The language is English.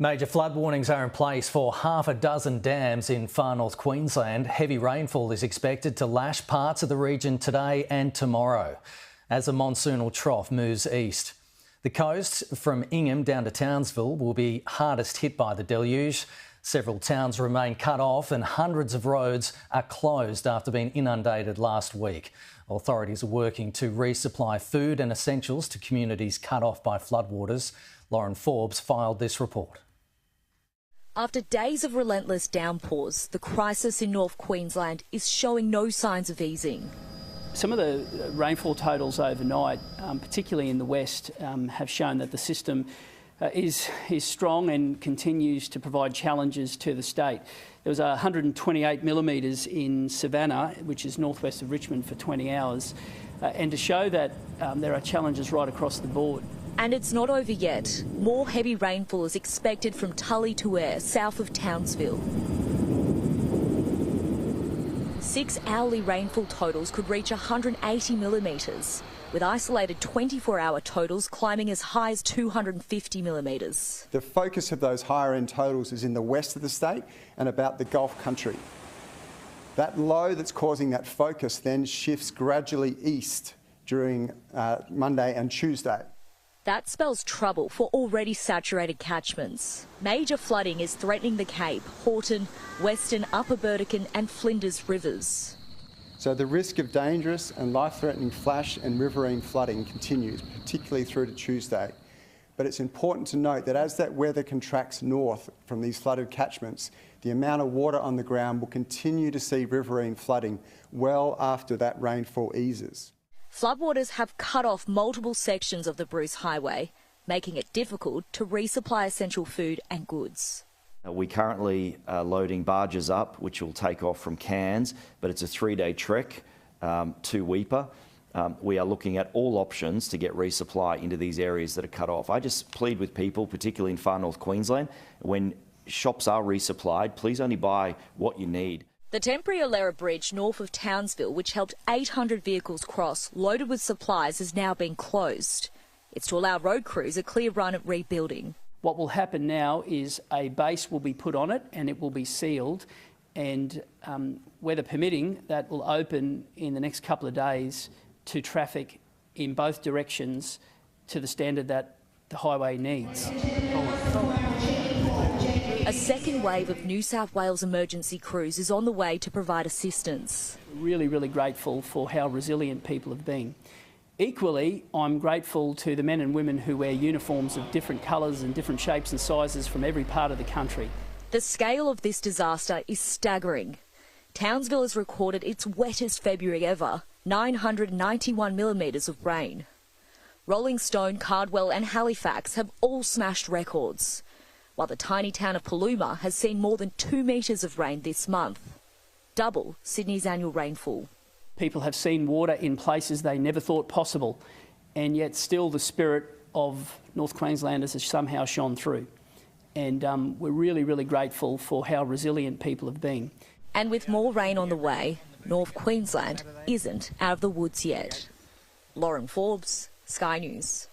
Major flood warnings are in place for half a dozen dams in Far North Queensland. Heavy rainfall is expected to lash parts of the region today and tomorrow as a monsoonal trough moves east. The coast from Ingham down to Townsville will be hardest hit by the deluge. Several towns remain cut off and hundreds of roads are closed after being inundated last week. Authorities are working to resupply food and essentials to communities cut off by floodwaters. Lauren Forbes filed this report. After days of relentless downpours, the crisis in North Queensland is showing no signs of easing. Some of the rainfall totals overnight, particularly in the west, have shown that the system is strong and continues to provide challenges to the state. There was 128 millimetres in Savannah, which is northwest of Richmond, for 20 hours, and to show that there are challenges right across the board. And it's not over yet. More heavy rainfall is expected from Tully to Ayr, south of Townsville. 6 hourly rainfall totals could reach 180 millimetres, with isolated 24-hour totals climbing as high as 250 millimetres. The focus of those higher end totals is in the west of the state and about the Gulf country. That low that's causing that focus then shifts gradually east during Monday and Tuesday. That spells trouble for already saturated catchments. Major flooding is threatening the Cape, Horton, Western, Upper Burdekin and Flinders rivers. So the risk of dangerous and life-threatening flash and riverine flooding continues, particularly through to Tuesday. But it's important to note that as that weather contracts north from these flooded catchments, the amount of water on the ground will continue to see riverine flooding well after that rainfall eases. Floodwaters have cut off multiple sections of the Bruce Highway, making it difficult to resupply essential food and goods. We currently are loading barges up, which will take off from Cairns, but it's a 3-day trek to Weipa. We are looking at all options to get resupply into these areas that are cut off. I just plead with people, particularly in Far North Queensland, when shops are resupplied, please only buy what you need. The temporary Alera Bridge north of Townsville, which helped 800 vehicles cross loaded with supplies, has now been closed. It's to allow road crews a clear run at rebuilding. What will happen now is a base will be put on it and it will be sealed, and weather permitting, that will open in the next couple of days to traffic in both directions to the standard that the highway needs. A second wave of New South Wales emergency crews is on the way to provide assistance. Really, really grateful for how resilient people have been. Equally, I'm grateful to the men and women who wear uniforms of different colours and different shapes and sizes from every part of the country. The scale of this disaster is staggering. Townsville has recorded its wettest February ever, 991 millimetres of rain. Rolling Stone, Cardwell and Halifax have all smashed records, while the tiny town of Paluma has seen more than 2 metres of rain this month, double Sydney's annual rainfall. People have seen water in places they never thought possible, and yet still the spirit of North Queenslanders has somehow shone through. And we're really, really grateful for how resilient people have been. And with more rain on the way, North Queensland isn't out of the woods yet. Lauren Forbes, Sky News.